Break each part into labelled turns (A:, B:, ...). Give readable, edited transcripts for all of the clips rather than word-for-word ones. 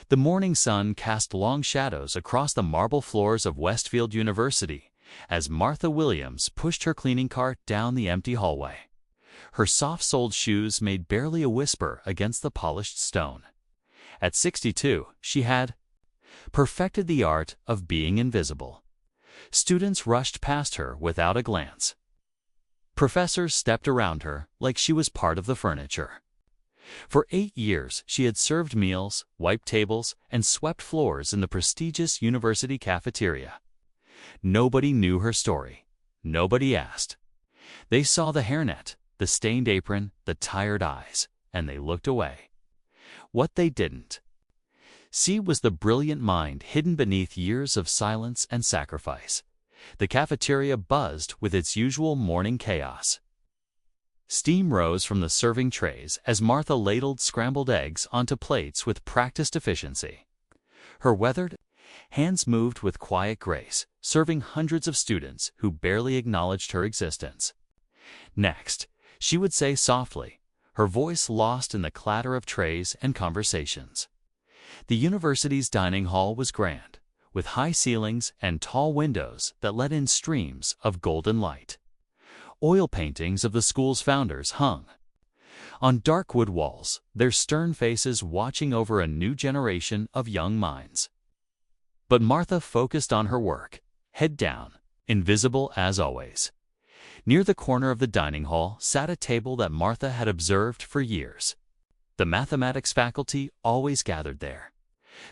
A: The morning sun cast long shadows across the marble floors of Westfield University as Martha Williams pushed her cleaning cart down the empty hallway. Her soft-soled shoes made barely a whisper against the polished stone. At 62, she had perfected the art of being invisible. Students rushed past her without a glance. Professors stepped around her like she was part of the furniture. For 8 years, she had served meals, wiped tables, and swept floors in the prestigious university cafeteria. Nobody knew her story. Nobody asked. They saw the hairnet, the stained apron, the tired eyes, and they looked away. What they didn't see was the brilliant mind hidden beneath years of silence and sacrifice. The cafeteria buzzed with its usual morning chaos. Steam rose from the serving trays as Martha ladled scrambled eggs onto plates with practiced efficiency. Her weathered hands moved with quiet grace, serving hundreds of students who barely acknowledged her existence. Next, she would say softly, her voice lost in the clatter of trays and conversations. The university's dining hall was grand, with high ceilings and tall windows that let in streams of golden light. Oil paintings of the school's founders hung on dark wood walls, their stern faces watching over a new generation of young minds. But Martha focused on her work, head down, invisible as always. Near the corner of the dining hall sat a table that Martha had observed for years. The mathematics faculty always gathered there,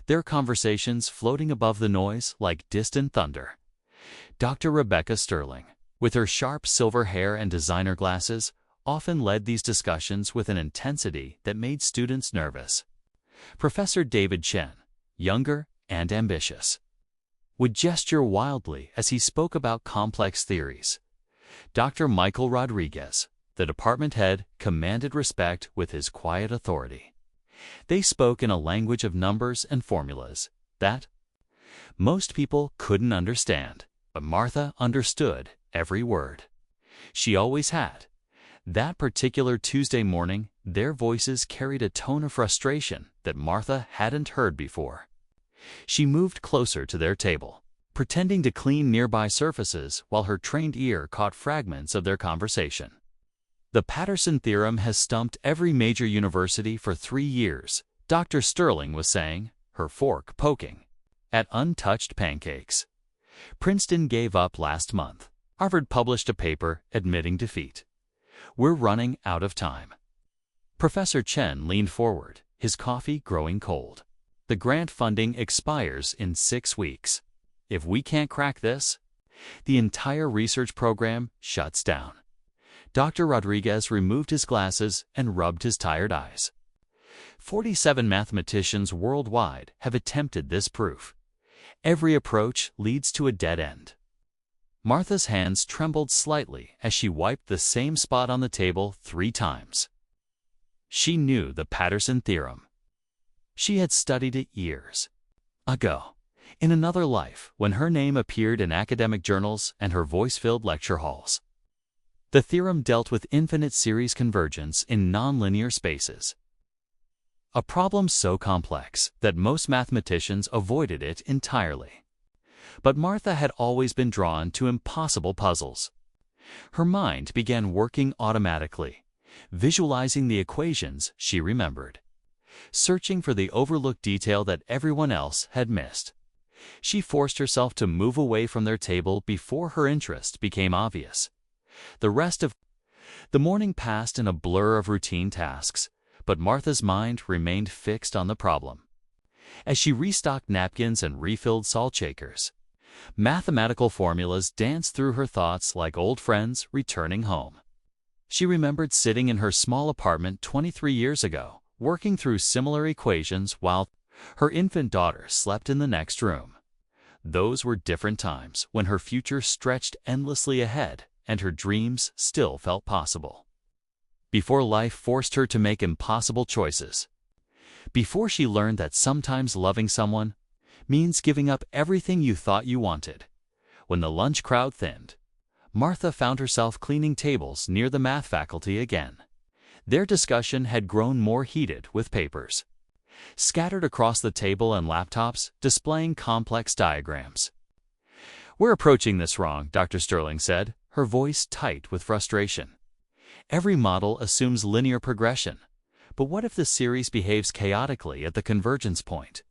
A: their conversations floating above the noise like distant thunder. Dr. Rebecca Sterling, with her sharp silver hair and designer glasses, often led these discussions with an intensity that made students nervous. Professor David Chen, younger and ambitious, would gesture wildly as he spoke about complex theories. Dr. Michael Rodriguez, the department head, commanded respect with his quiet authority. They spoke in a language of numbers and formulas that most people couldn't understand, but Martha understood every word. She always had. That particular Tuesday morning, their voices carried a tone of frustration that Martha hadn't heard before. She moved closer to their table, pretending to clean nearby surfaces while her trained ear caught fragments of their conversation. The Patterson theorem has stumped every major university for 3 years, Dr. Sterling was saying, her fork poking at untouched pancakes. Princeton gave up last month. Harvard published a paper admitting defeat. We're running out of time. Professor Chen leaned forward, his coffee growing cold. The grant funding expires in 6 weeks. If we can't crack this, the entire research program shuts down. Dr. Rodriguez removed his glasses and rubbed his tired eyes. 47 mathematicians worldwide have attempted this proof. Every approach leads to a dead end. Martha's hands trembled slightly as she wiped the same spot on the table 3 times. She knew the Patterson theorem. She had studied it years ago, in another life when her name appeared in academic journals and her voice filled lecture halls. The theorem dealt with infinite series convergence in nonlinear spaces, a problem so complex that most mathematicians avoided it entirely. But Martha had always been drawn to impossible puzzles. Her mind began working automatically, visualizing the equations she remembered, searching for the overlooked detail that everyone else had missed. She forced herself to move away from their table before her interest became obvious. The rest of the morning passed in a blur of routine tasks, but Martha's mind remained fixed on the problem. As she restocked napkins and refilled salt shakers, mathematical formulas danced through her thoughts like old friends returning home. She remembered sitting in her small apartment 23 years ago, working through similar equations while her infant daughter slept in the next room. Those were different times when her future stretched endlessly ahead and her dreams still felt possible. Before life forced her to make impossible choices. Before she learned that sometimes loving someone means giving up everything you thought you wanted. When the lunch crowd thinned, Martha found herself cleaning tables near the math faculty again. Their discussion had grown more heated with papers. scattered across the table and laptops, displaying complex diagrams. "We're approaching this wrong," Dr. Sterling said, her voice tight with frustration. "Every model assumes linear progression. But what if the series behaves chaotically at the convergence point?"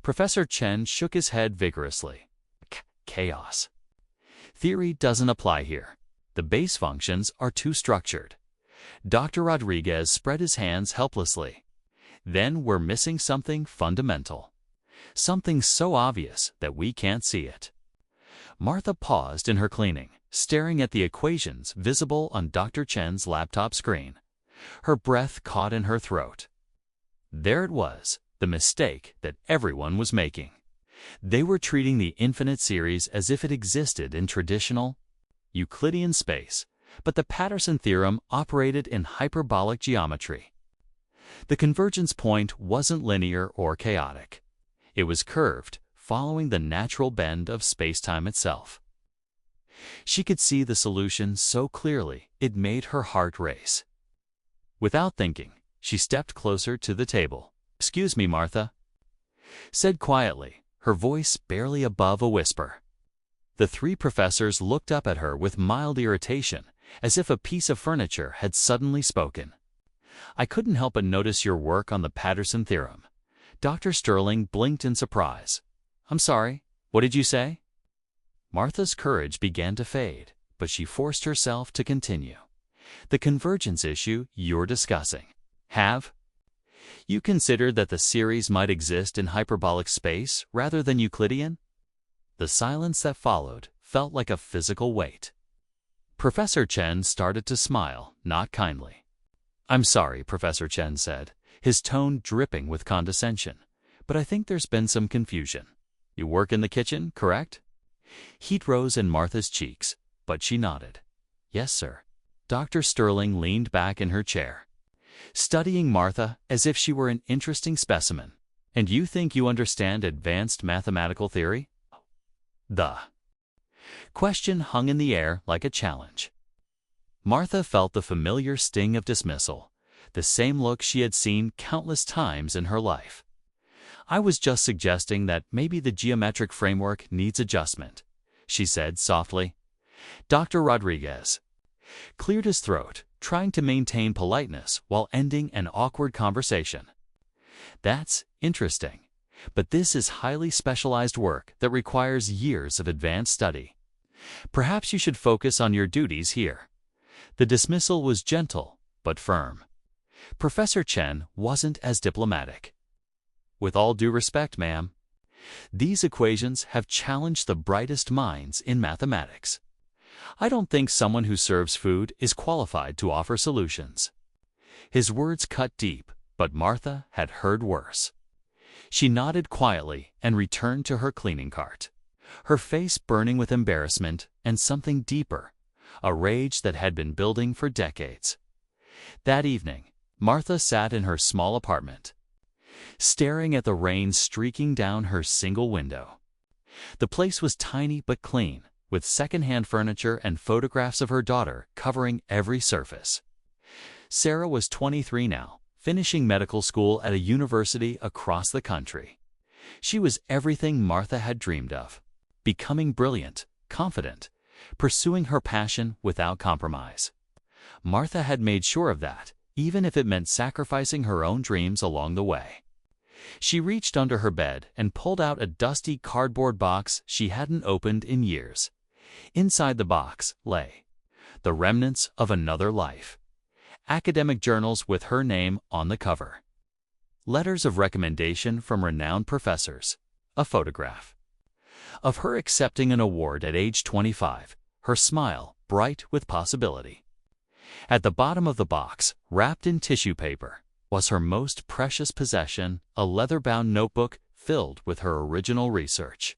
A: Professor Chen shook his head vigorously. Chaos. Theory doesn't apply here. The base functions are too structured. Dr. Rodriguez spread his hands helplessly. "Then we're missing something fundamental. Something so obvious that we can't see it." Martha paused in her cleaning, staring at the equations visible on Dr. Chen's laptop screen. Her breath caught in her throat. There it was, the mistake that everyone was making. They were treating the infinite series as if it existed in traditional Euclidean space, but the Patterson theorem operated in hyperbolic geometry. The convergence point wasn't linear or chaotic. It was curved, following the natural bend of space-time itself. She could see the solution so clearly it made her heart race. Without thinking, she stepped closer to the table. "Excuse me, Martha," said quietly, her voice barely above a whisper. The three professors looked up at her with mild irritation, as if a piece of furniture had suddenly spoken. "I couldn't help but notice your work on the Patterson theorem." Dr. Sterling blinked in surprise. "I'm sorry, what did you say?" Martha's courage began to fade, but she forced herself to continue. "The convergence issue you're discussing. Have you considered that the series might exist in hyperbolic space rather than Euclidean?" The silence that followed felt like a physical weight. Professor Chen started to smile, not kindly. "I'm sorry," Professor Chen said, his tone dripping with condescension, "but I think there's been some confusion. You work in the kitchen, correct?" Heat rose in Martha's cheeks, but she nodded. "Yes, sir." Dr. Sterling leaned back in her chair, studying Martha as if she were an interesting specimen. "And you think you understand advanced mathematical theory?" The question hung in the air like a challenge. Martha felt the familiar sting of dismissal, the same look she had seen countless times in her life. "I was just suggesting that maybe the geometric framework needs adjustment," she said softly. Dr. Rodriguez cleared his throat, trying to maintain politeness while ending an awkward conversation. "That's interesting, but this is highly specialized work that requires years of advanced study. Perhaps you should focus on your duties here." The dismissal was gentle, but firm. Professor Chen wasn't as diplomatic. "With all due respect, ma'am, these equations have challenged the brightest minds in mathematics. I don't think someone who serves food is qualified to offer solutions." His words cut deep, but Martha had heard worse. She nodded quietly and returned to her cleaning cart, her face burning with embarrassment and something deeper, a rage that had been building for decades. That evening, Martha sat in her small apartment, staring at the rain streaking down her single window. The place was tiny but clean, with second-hand furniture and photographs of her daughter covering every surface. Sarah was 23 now, finishing medical school at a university across the country. She was everything Martha had dreamed of, becoming brilliant, confident, pursuing her passion without compromise. Martha had made sure of that, even if it meant sacrificing her own dreams along the way. She reached under her bed and pulled out a dusty cardboard box she hadn't opened in years. Inside the box lay the remnants of another life. Academic journals with her name on the cover. Letters of recommendation from renowned professors. A photograph of her accepting an award at age 25, her smile bright with possibility. At the bottom of the box, wrapped in tissue paper, was her most precious possession, a leather-bound notebook filled with her original research.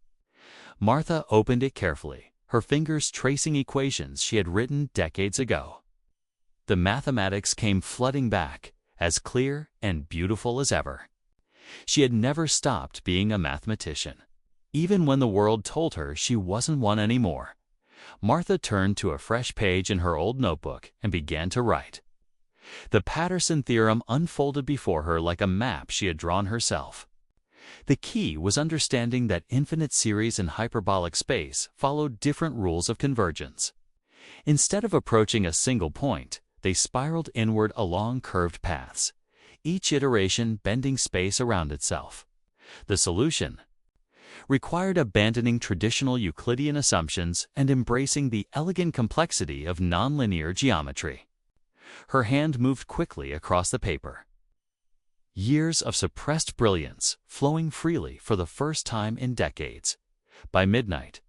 A: Martha opened it carefully, her fingers tracing equations she had written decades ago. The mathematics came flooding back, as clear and beautiful as ever. She had never stopped being a mathematician, even when the world told her she wasn't one anymore. Martha turned to a fresh page in her old notebook and began to write. The Patterson theorem unfolded before her like a map she had drawn herself. The key was understanding that infinite series in hyperbolic space followed different rules of convergence. Instead of approaching a single point, they spiraled inward along curved paths, each iteration bending space around itself. The solution required abandoning traditional Euclidean assumptions and embracing the elegant complexity of nonlinear geometry. Her hand moved quickly across the paper. Years of suppressed brilliance flowing freely for the first time in decades. By midnight,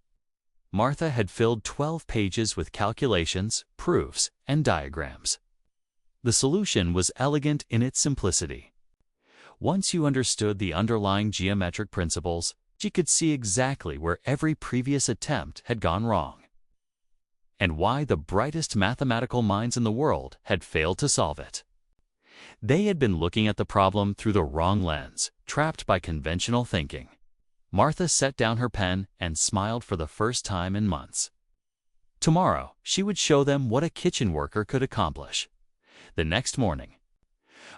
A: Martha had filled 12 pages with calculations, proofs, and diagrams. The solution was elegant in its simplicity. Once you understood the underlying geometric principles, she could see exactly where every previous attempt had gone wrong, and why the brightest mathematical minds in the world had failed to solve it. They had been looking at the problem through the wrong lens, trapped by conventional thinking. Martha set down her pen and smiled for the first time in months. Tomorrow, she would show them what a kitchen worker could accomplish. The next morning,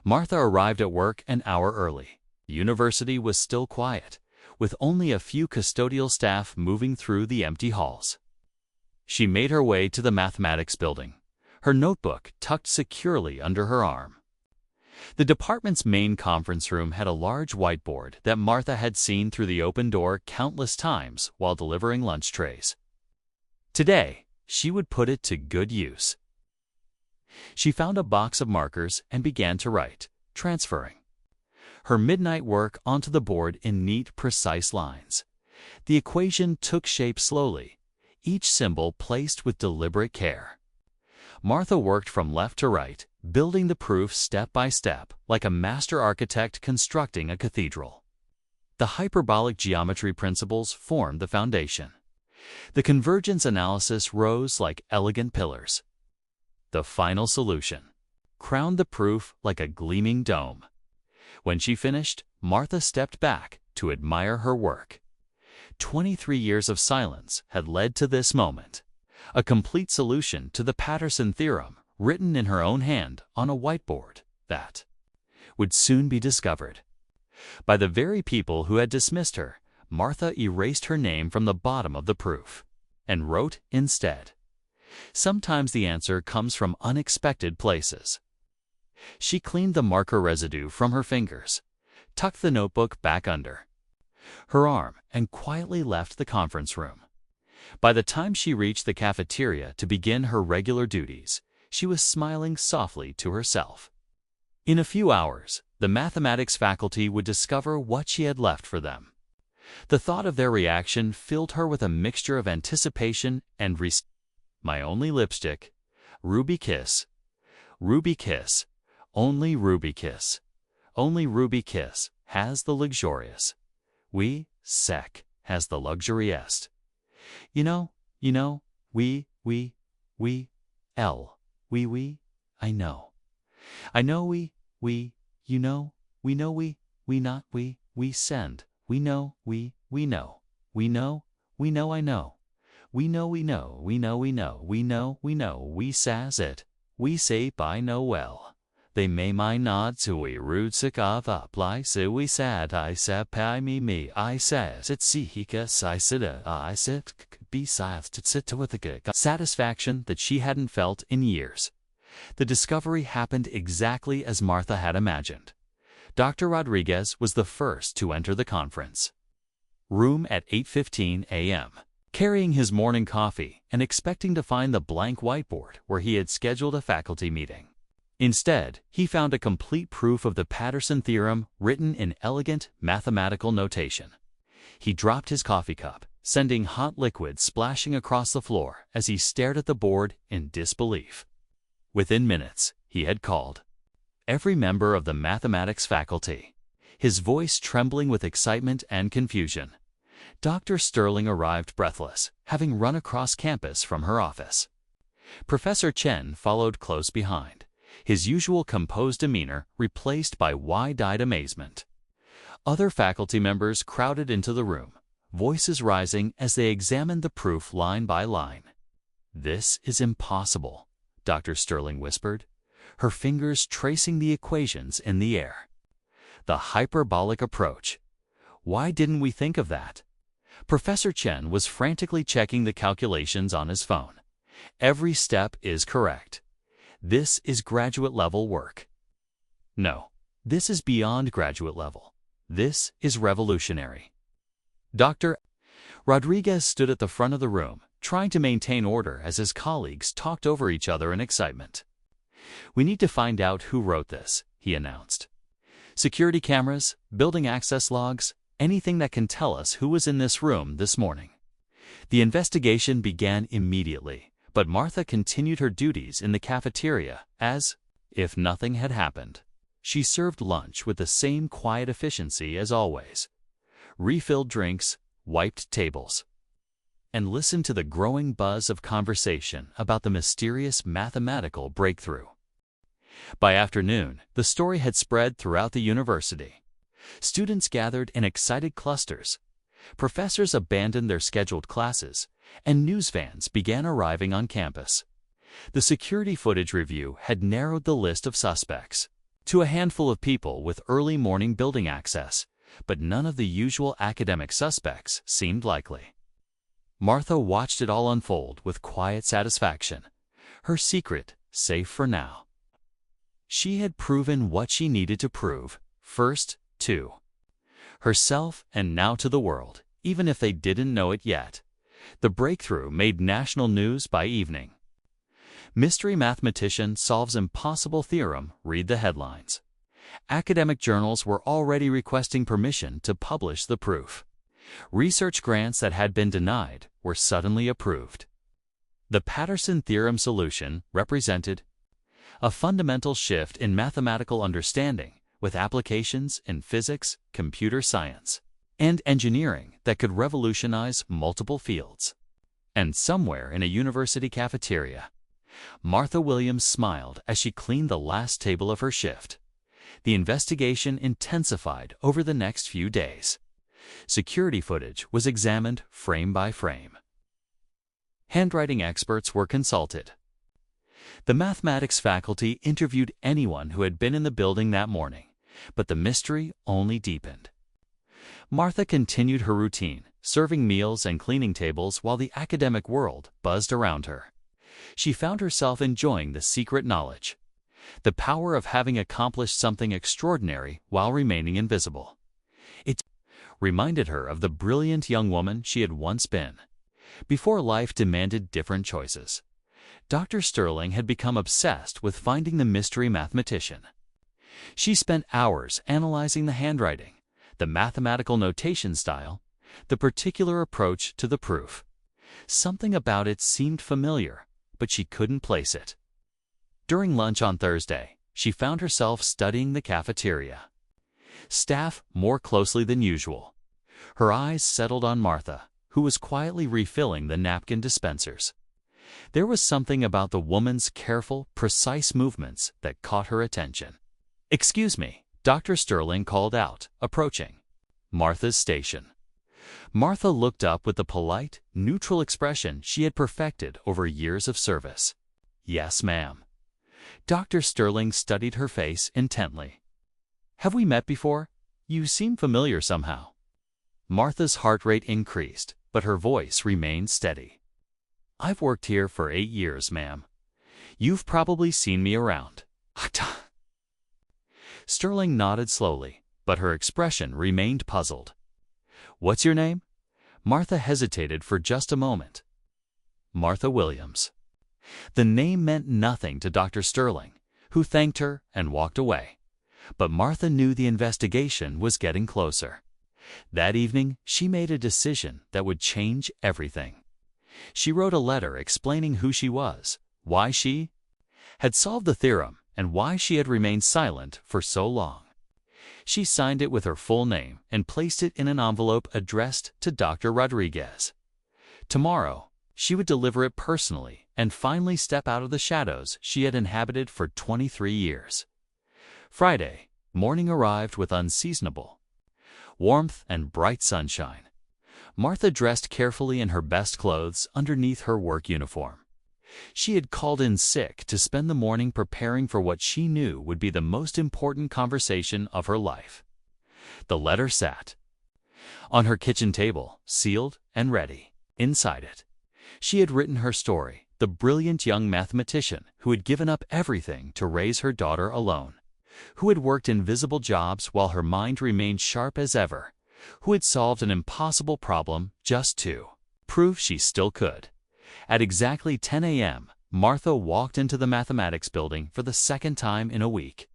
A: Martha arrived at work an hour early. The university was still quiet, with only a few custodial staff moving through the empty halls. She made her way to the mathematics building, her notebook tucked securely under her arm. The department's main conference room had a large whiteboard that Martha had seen through the open door countless times while delivering lunch trays. Today, she would put it to good use. She found a box of markers and began to write, transferring her midnight work onto the board in neat, precise lines. The equation took shape slowly, each symbol placed with deliberate care. Martha worked from left to right, building the proof step by step, like a master architect constructing a cathedral. The hyperbolic geometry principles formed the foundation. The convergence analysis rose like elegant pillars. The final solution crowned the proof like a gleaming dome. When she finished, Martha stepped back to admire her work. 23 years of silence had led to this moment, a complete solution to the Patterson theorem written in her own hand on a whiteboard that would soon be discovered by the very people who had dismissed her. Martha erased her name from the bottom of the proof and wrote instead, "Sometimes the answer comes from unexpected places." She cleaned the marker residue from her fingers, tucked the notebook back under her arm, and quietly left the conference room. By the time she reached the cafeteria to begin her regular duties, she was smiling softly to herself. In a few hours, the mathematics faculty would discover what she had left for them. The thought of their reaction filled her with a mixture of anticipation and my only lipstick, ruby kiss, only ruby kiss, has the luxurious. We, sec, has the luxuriest. You know, we, L, I know. I know we, you know, we know we not we send, we know, I know. We says it, we say by Noel. They may my nod to we rude sick of up like so we sad I said pay me I says it see he guess I sit besides to sit to with the satisfaction that she hadn't felt in years. The discovery happened exactly as Martha had imagined. Dr. Rodriguez was the first to enter the conference room at 8:15 a.m., carrying his morning coffee and expecting to find the blank whiteboard where he had scheduled a faculty meeting. Instead, he found a complete proof of the Patterson theorem written in elegant mathematical notation. He dropped his coffee cup, sending hot liquid splashing across the floor as he stared at the board in disbelief. Within minutes, he had called every member of the mathematics faculty, his voice trembling with excitement and confusion. Dr. Sterling arrived breathless, having run across campus from her office. Professor Chen followed close behind, his usual composed demeanor replaced by wide-eyed amazement. Other faculty members crowded into the room, voices rising as they examined the proof line by line. "This is impossible," Dr. Sterling whispered, her fingers tracing the equations in the air. The hyperbolic approach. Why didn't we think of that? Professor Chen was frantically checking the calculations on his phone. Every step is correct. This is graduate-level work. No, this is beyond graduate level. This is revolutionary. Dr. Rodriguez stood at the front of the room, trying to maintain order as his colleagues talked over each other in excitement. "We need to find out who wrote this," he announced. "Security cameras, building access logs, anything that can tell us who was in this room this morning." The investigation began immediately, but Martha continued her duties in the cafeteria as if nothing had happened. She served lunch with the same quiet efficiency as always, refilled drinks, wiped tables, and listened to the growing buzz of conversation about the mysterious mathematical breakthrough. By afternoon, the story had spread throughout the university. Students gathered in excited clusters. Professors abandoned their scheduled classes, and news vans began arriving on campus. The security footage review had narrowed the list of suspects to a handful of people with early morning building access, but none of the usual academic suspects seemed likely. Martha watched it all unfold with quiet satisfaction, her secret safe for now. She had proven what she needed to prove, first to herself and now to the world, even if they didn't know it yet. The breakthrough made national news by evening. "Mystery mathematician solves impossible theorem," read the headlines. Academic journals were already requesting permission to publish the proof. Research grants that had been denied were suddenly approved. The Patterson theorem solution represented a fundamental shift in mathematical understanding, with applications in physics, computer science, and engineering that could revolutionize multiple fields. And somewhere in a university cafeteria, Martha Williams smiled as she cleaned the last table of her shift. The investigation intensified over the next few days. Security footage was examined frame by frame. Handwriting experts were consulted. The mathematics faculty interviewed anyone who had been in the building that morning, but the mystery only deepened. Martha continued her routine, serving meals and cleaning tables while the academic world buzzed around her. She found herself enjoying the secret knowledge, the power of having accomplished something extraordinary while remaining invisible. It reminded her of the brilliant young woman she had once been, before life demanded different choices. Dr. Sterling had become obsessed with finding the mystery mathematician. She spent hours analyzing the handwriting, the mathematical notation style, the particular approach to the proof. Something about it seemed familiar, but she couldn't place it. During lunch on Thursday, she found herself studying the cafeteria staff more closely than usual. Her eyes settled on Martha, who was quietly refilling the napkin dispensers. There was something about the woman's careful, precise movements that caught her attention. "Excuse me," Dr. Sterling called out, approaching Martha's station. Martha looked up with the polite, neutral expression she had perfected over years of service. "Yes, ma'am." Dr. Sterling studied her face intently. "Have we met before? You seem familiar somehow." Martha's heart rate increased, but her voice remained steady. "I've worked here for 8 years, ma'am. You've probably seen me around." Sterling nodded slowly, but her expression remained puzzled. "What's your name?" Martha hesitated for just a moment. "Martha Williams." The name meant nothing to Dr. Sterling, who thanked her and walked away. But Martha knew the investigation was getting closer. That evening, she made a decision that would change everything. She wrote a letter explaining who she was, why she had solved the theorem, and why she had remained silent for so long. She signed it with her full name and placed it in an envelope addressed to Dr. Rodriguez. Tomorrow, she would deliver it personally and finally step out of the shadows she had inhabited for 23 years. Friday, morning arrived with unseasonable warmth and bright sunshine. Martha dressed carefully in her best clothes underneath her work uniform. She had called in sick to spend the morning preparing for what she knew would be the most important conversation of her life. The letter sat on her kitchen table, sealed and ready. Inside it, she had written her story, the brilliant young mathematician who had given up everything to raise her daughter alone, who had worked invisible jobs while her mind remained sharp as ever, who had solved an impossible problem just to prove she still could. At exactly 10 a.m., Martha walked into the mathematics building for the second time in a week.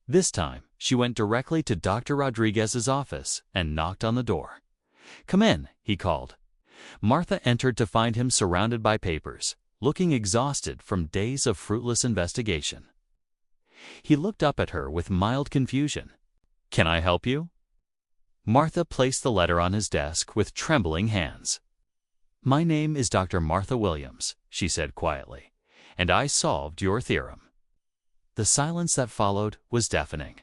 A: This time, she went directly to Dr. Rodriguez's office and knocked on the door. "Come in," he called. Martha entered to find him surrounded by papers, looking exhausted from days of fruitless investigation. He looked up at her with mild confusion. "Can I help you?" Martha placed the letter on his desk with trembling hands. "My name is Dr. Martha Williams," she said quietly, "and I solved your theorem." The silence that followed was deafening.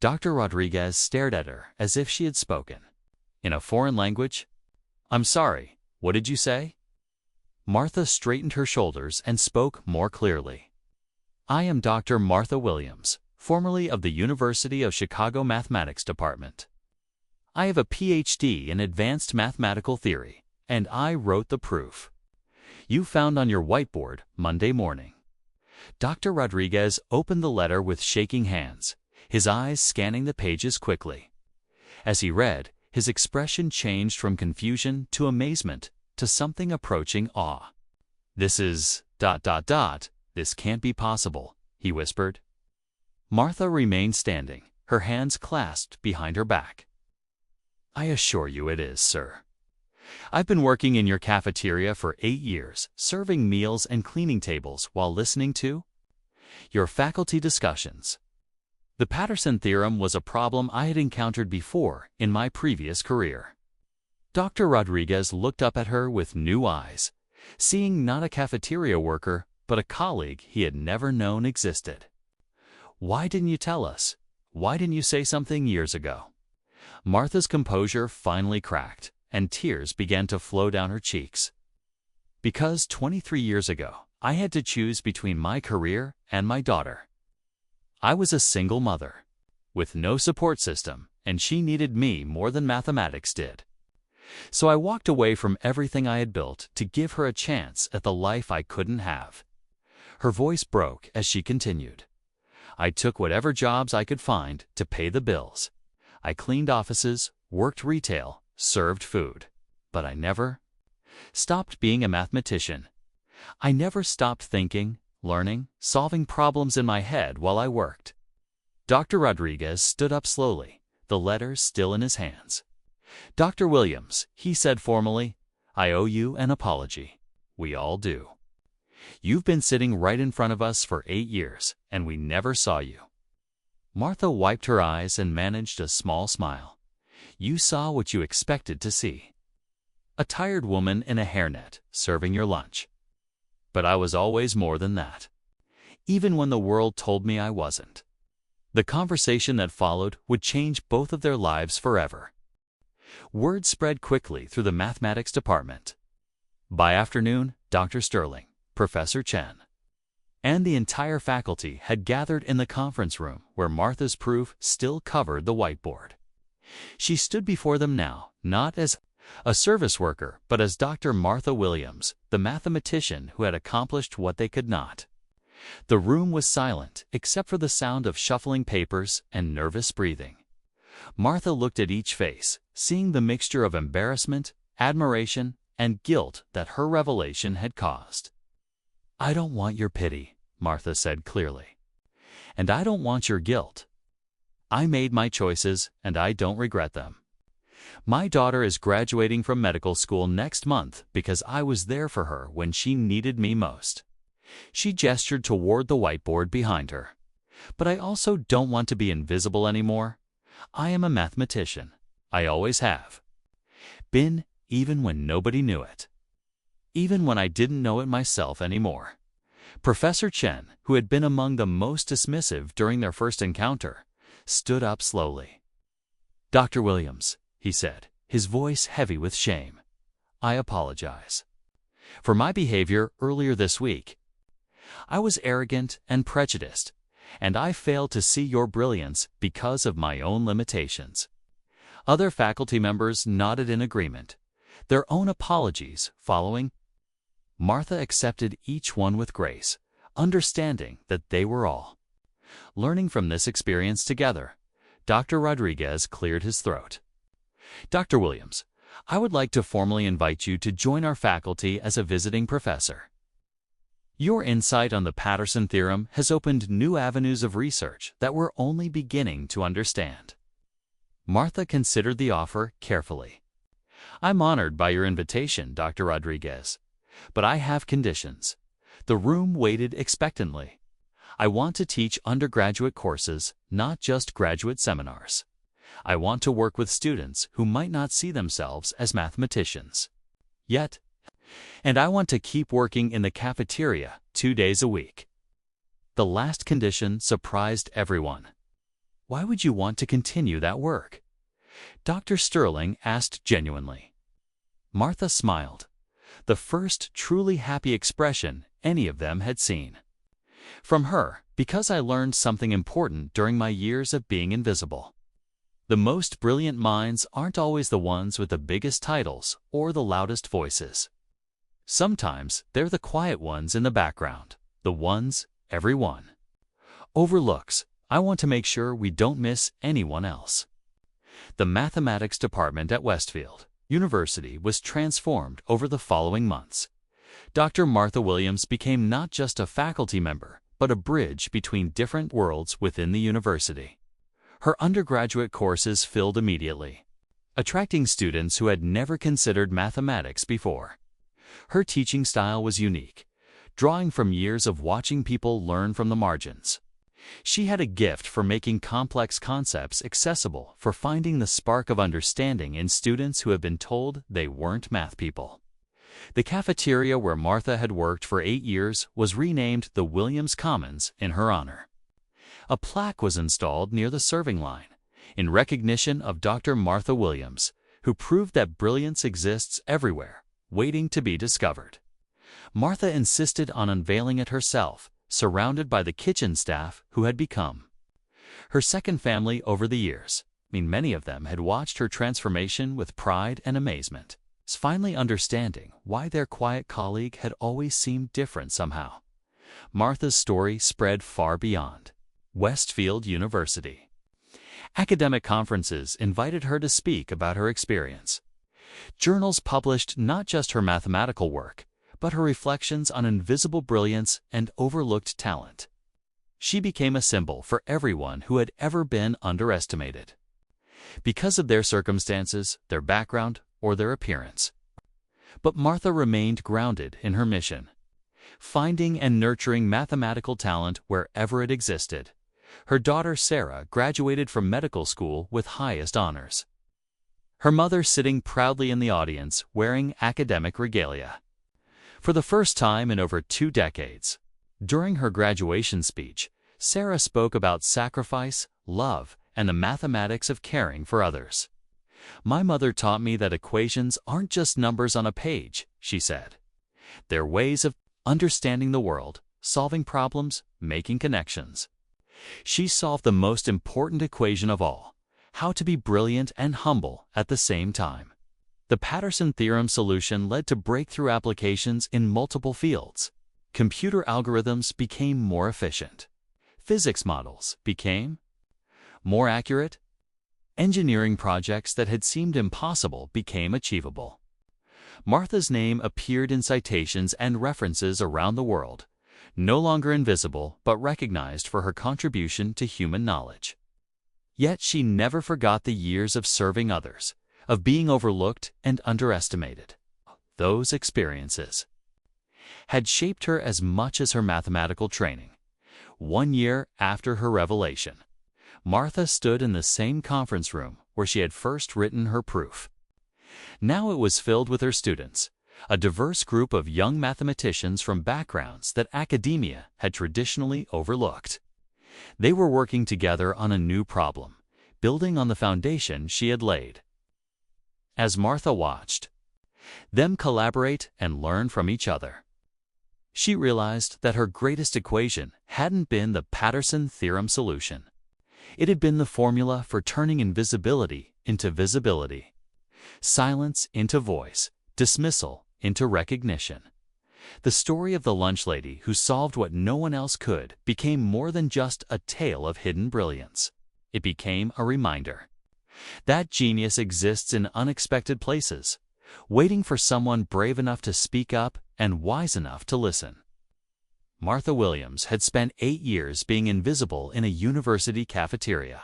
A: Dr. Rodriguez stared at her as if she had spoken in a foreign language. "I'm sorry, what did you say?" Martha straightened her shoulders and spoke more clearly. "I am Dr. Martha Williams, formerly of the University of Chicago Mathematics Department. I have a PhD in advanced mathematical theory, and I wrote the proof you found on your whiteboard Monday morning." Dr. Rodriguez opened the letter with shaking hands, his eyes scanning the pages quickly. As he read, his expression changed from confusion to amazement to something approaching awe. "This is ... this can't be possible," he whispered. Martha remained standing, her hands clasped behind her back. "I assure you it is, sir. I've been working in your cafeteria for 8 years, serving meals and cleaning tables while listening to your faculty discussions. The Patterson theorem was a problem I had encountered before in my previous career." Dr. Rodriguez looked up at her with new eyes, seeing not a cafeteria worker, but a colleague he had never known existed. "Why didn't you tell us? Why didn't you say something years ago?" Martha's composure finally cracked, and tears began to flow down her cheeks. "Because 23 years ago, I had to choose between my career and my daughter. I was a single mother, with no support system, and she needed me more than mathematics did. So I walked away from everything I had built to give her a chance at the life I couldn't have." Her voice broke as she continued. "I took whatever jobs I could find to pay the bills. I cleaned offices, worked retail, served food. But I never stopped being a mathematician. I never stopped thinking, learning, solving problems in my head while I worked." Dr. Rodriguez stood up slowly, the letter still in his hands. "Dr. Williams," he said formally, "I owe you an apology. We all do. You've been sitting right in front of us for 8 years, and we never saw you." Martha wiped her eyes and managed a small smile. "You saw what you expected to see. A tired woman in a hairnet serving your lunch. But I was always more than that, even when the world told me I wasn't." The conversation that followed would change both of their lives forever. Word spread quickly through the mathematics department. By afternoon, Dr. Sterling, Professor Chen, and the entire faculty had gathered in the conference room where Martha's proof still covered the whiteboard. She stood before them now, not as a service worker, but as Dr. Martha Williams, the mathematician who had accomplished what they could not. The room was silent, except for the sound of shuffling papers and nervous breathing. Martha looked at each face, seeing the mixture of embarrassment, admiration, and guilt that her revelation had caused. "I don't want your pity," Martha said clearly. "And I don't want your guilt. I made my choices, and I don't regret them. My daughter is graduating from medical school next month because I was there for her when she needed me most." She gestured toward the whiteboard behind her. "But I also don't want to be invisible anymore. I am a mathematician. I always have been, even when nobody knew it. Even when I didn't know it myself anymore." Professor Chen, who had been among the most dismissive during their first encounter, stood up slowly. "Dr. Williams," he said, his voice heavy with shame, "I apologize for my behavior earlier this week I was arrogant and prejudiced, and I failed to see your brilliance because of my own limitations." Other faculty members nodded in agreement, their own apologies following. Martha accepted each one with grace, understanding that they were all learning from this experience together. Dr. Rodriguez cleared his throat. "Dr. Williams, I would like to formally invite you to join our faculty as a visiting professor. Your insight on the Patterson theorem has opened new avenues of research that we're only beginning to understand." Martha considered the offer carefully. "I'm honored by your invitation, Dr. Rodriguez, but I have conditions." The room waited expectantly. "I want to teach undergraduate courses, not just graduate seminars. I want to work with students who might not see themselves as mathematicians yet, and I want to keep working in the cafeteria 2 days a week." The last condition surprised everyone. "Why would you want to continue that work?" Dr. Sterling asked genuinely. Martha smiled, the first truly happy expression any of them had seen. From her, "Because I learned something important during my years of being invisible." The most brilliant minds aren't always the ones with the biggest titles or the loudest voices. Sometimes they're the quiet ones in the background, the ones everyone overlooks. I want to make sure we don't miss anyone else. The mathematics department at Westfield University was transformed over the following months. Dr. Martha Williams became not just a faculty member, but a bridge between different worlds within the university. Her undergraduate courses filled immediately, attracting students who had never considered mathematics before. Her teaching style was unique, drawing from years of watching people learn from the margins. She had a gift for making complex concepts accessible, for finding the spark of understanding in students who have been told they weren't math people. The cafeteria where Martha had worked for 8 years was renamed the Williams Commons in her honor. A plaque was installed near the serving line, in recognition of Dr. Martha Williams, who proved that brilliance exists everywhere, waiting to be discovered. Martha insisted on unveiling it herself, surrounded by the kitchen staff who had become her second family over the years. Many of them had watched her transformation with pride and amazement, finally understanding why their quiet colleague had always seemed different somehow. Martha's story spread far beyond Westfield University. Academic conferences invited her to speak about her experience. Journals published not just her mathematical work, but her reflections on invisible brilliance and overlooked talent. She became a symbol for everyone who had ever been underestimated, because of their circumstances, their background, or their appearance. But Martha remained grounded in her mission, finding and nurturing mathematical talent wherever it existed. Her daughter Sarah graduated from medical school with highest honors, her mother sitting proudly in the audience wearing academic regalia. For the first time in over 2 decades, during her graduation speech, Sarah spoke about sacrifice, love, and the mathematics of caring for others. "My mother taught me that equations aren't just numbers on a page," she said. "They're ways of understanding the world, solving problems, making connections." She solved the most important equation of all: how to be brilliant and humble at the same time. The Patterson theorem solution led to breakthrough applications in multiple fields. Computer algorithms became more efficient. Physics models became more accurate. Engineering projects that had seemed impossible became achievable. Martha's name appeared in citations and references around the world, no longer invisible but recognized for her contribution to human knowledge. Yet she never forgot the years of serving others, of being overlooked and underestimated. Those experiences had shaped her as much as her mathematical training. 1 year after her revelation, Martha stood in the same conference room where she had first written her proof. Now it was filled with her students, a diverse group of young mathematicians from backgrounds that academia had traditionally overlooked. They were working together on a new problem, building on the foundation she had laid. As Martha watched them collaborate and learn from each other, She realized that her greatest equation hadn't been the Patterson theorem solution. It had been the formula for turning invisibility into visibility, silence into voice, dismissal into recognition. The story of the lunch lady who solved what no one else could became more than just a tale of hidden brilliance. It became a reminder that genius exists in unexpected places, waiting for someone brave enough to speak up and wise enough to listen. Martha Williams had spent 8 years being invisible in a university cafeteria.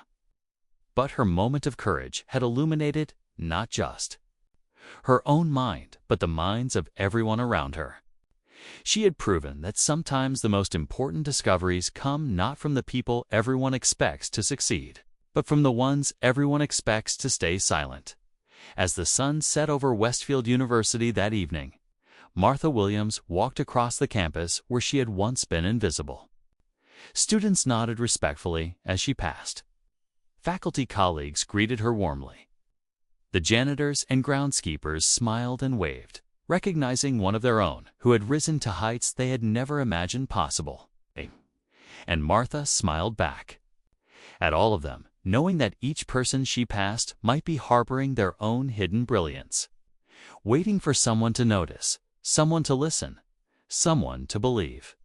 A: But her moment of courage had illuminated not just her own mind, but the minds of everyone around her. She had proven that sometimes the most important discoveries come not from the people everyone expects to succeed, but from the ones everyone expects to stay silent. As the sun set over Westfield University that evening, Martha Williams walked across the campus where she had once been invisible. Students nodded respectfully as she passed. Faculty colleagues greeted her warmly. The janitors and groundskeepers smiled and waved, recognizing one of their own who had risen to heights they had never imagined possible. And Martha smiled back at all of them, knowing that each person she passed might be harboring their own hidden brilliance, waiting for someone to notice, someone to listen, someone to believe.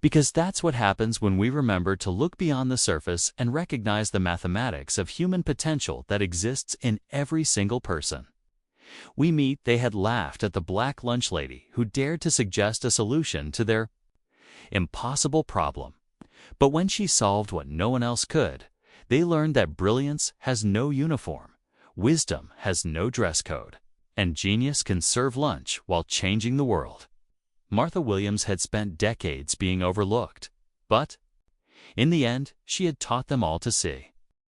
A: Because that's what happens when we remember to look beyond the surface and recognize the mathematics of human potential that exists in every single person. We meet they had laughed at the black lunch lady who dared to suggest a solution to their impossible problem. But when she solved what no one else could, they learned that brilliance has no uniform, wisdom has no dress code, and genius can serve lunch while changing the world. Martha Williams had spent decades being overlooked, but in the end, she had taught them all to see